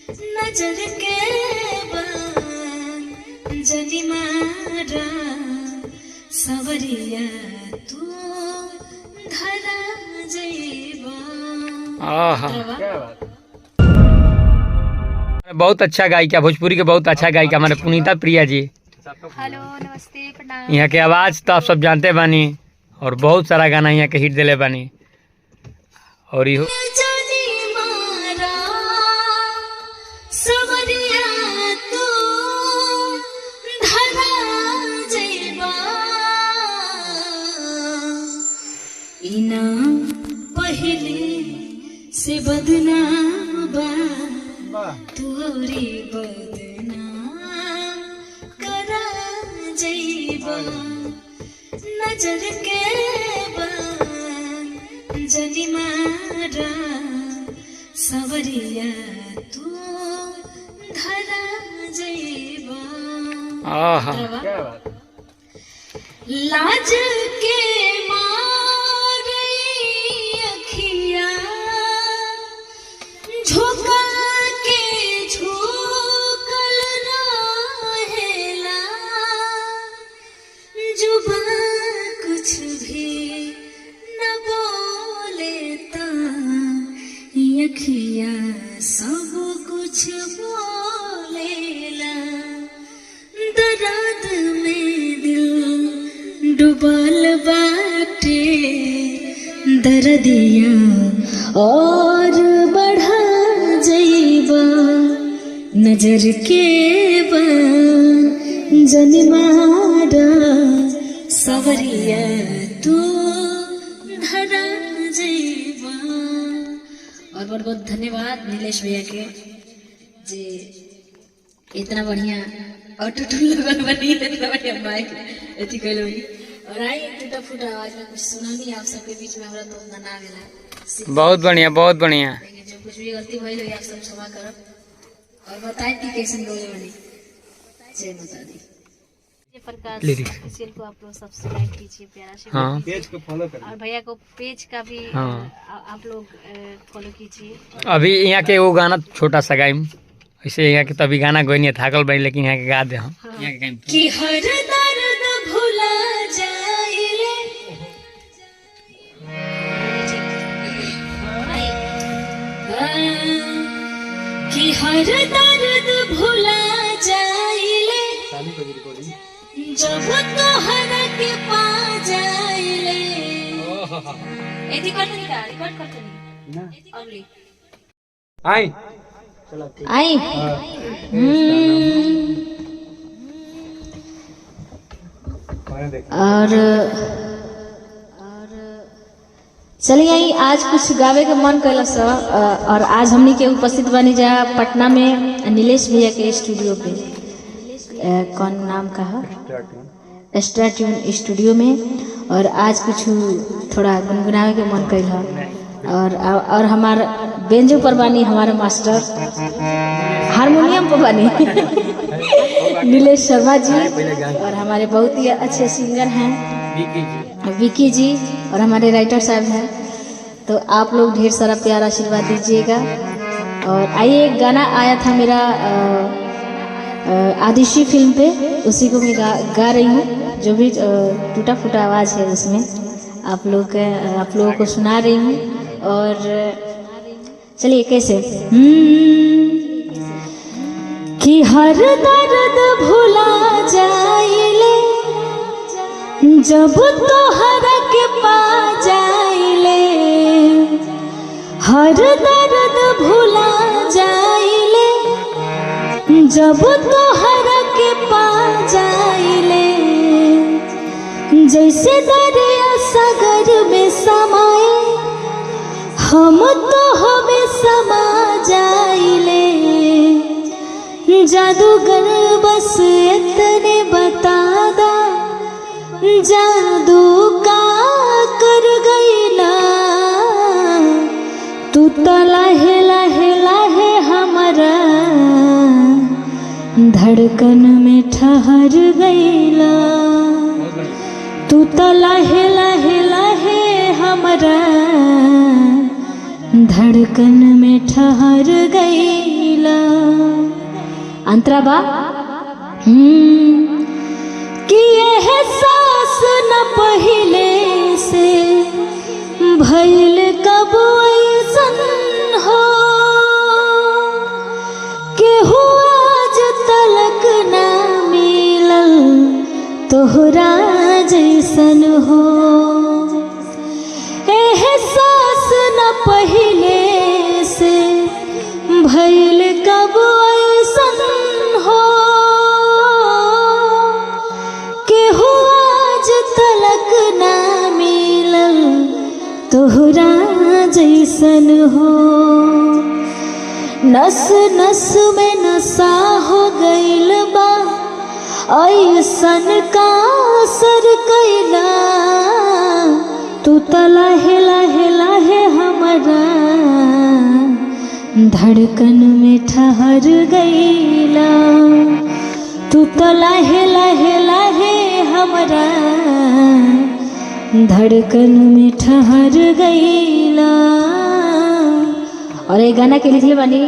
नजर के जनी मारा सवरिया तू धरा जइबा। बहुत अच्छा गायिका, भोजपुरी के बहुत अच्छा गायिका हमारे पुनीता प्रिया जी। हेलो, नमस्ते, प्रणाम। यहाँ के आवाज तो आप सब जानते बानी और बहुत सारा गाना यहाँ के हिट दिले बानी। और इहो पहले से बदनाम बा तोरी बदनाम करा जइबा। नजर के जनी मारा सवरिया तू धरा जइबा। लाज के झोंका के झोंकल रहेला जुबान कुछ भी न बोले ता अखिया सब कुछ बोलेला। दर्द में दिल डूबल बाटे दर्दिया और बढ़ा जइबा। नजर के जनी मारा सवरिया तू धरा जइबा। और बहुत बहुत धन्यवाद नीलेश भैया के जे इतना बढ़िया ऑटो टून लगल बनी, इतना बढ़िया माइक एथी कइल बनी। और आई टूटा फूटा आवाज में कुछ सुनानी आप सबके बीच में, हमरा तो ना गेला। बहुत बढ़िया, बहुत बढ़िया। जो कुछ भी गलती भइल हो आप सब क्षमा करब। और बताएं कि कैसे बोले बनी। जय माता दी। प्रकाश ऑफिशियल को आप लोग सब्सक्राइब कीजिए, प्यारा से पेज को फॉलो करिए और भैया को पेज का भी आप लोग फॉलो कीजिए। अभी यहाँ के वो गाना छोटा सा गाइम ऐसे यहाँ के तभी गाना गोई नहीं थाकल बड़ी, लेकिन यहाँ के गा दे हम कि हर दर्द भुला जाइले कि हर दर्द भुला जाइले जब तोहरा के पा जाइले। एदी करते का रिकॉर्ड करते ना अगली आई आई और चलिए आई आज कुछ गावे के मन कैल सा। और आज हमनी के उपस्थित बनी जा पटना में नीलेश भैया के स्टूडियो पे। कौन नाम का है? एक्स्ट्रा ट्यून स्टूडियो में। और आज कुछ थोड़ा गुनगुनावे के मन कैल है। और हमारा बेंजो पर बानी हमारा मास्टर, हारमोनियम पर बानी नीलेश शर्मा जी। और हमारे बहुत ही अच्छे सिंगर हैं विकी जी, और हमारे राइटर साहब हैं। तो आप लोग ढेर सारा प्यार आशीर्वाद दीजिएगा। और आइए एक गाना आया था मेरा आदिशी फिल्म पे, उसी को मैं गा रही हूँ। जो भी टूटा फूटा आवाज़ है उसमें आप लोगों को सुना रही हूँ। और चलिए कैसे कि हर दर्द भुला जाइले जब तोहरा के पा जाइले। हर दर्द भुला जाइले जब तोहरा के पा जाइले। जैसे दरिया सागर में समाए हम तो हमें समा जाइले। जादूगर बस इतने बता दा जादू का कर गईला। तू तो लाहे लाहे लाहे हमारा धड़कन में ठहर गईला। तू तो लाहे लाहे लाहे हमारा धड़कन में ठहर गईला। अंतरा बा कि यह सास न पहिले से भइल कब ऐसन हो केहू आज तलक ना मिलल तोहरा जैसन हो। एहसास न पहिले से भइल कब ऐसन हो केहू आज तलक ना मिलल तोहरा जैसन हो। नस नस में नशा हो गइल बा ऐसन का असर कैला तू त लहे लहे लहे हमरा धड़कन में ठहर गइला तू त लहे लहे लहे हमरा धड़कन में ठहर गइला। और ये गाना के लिखले बानी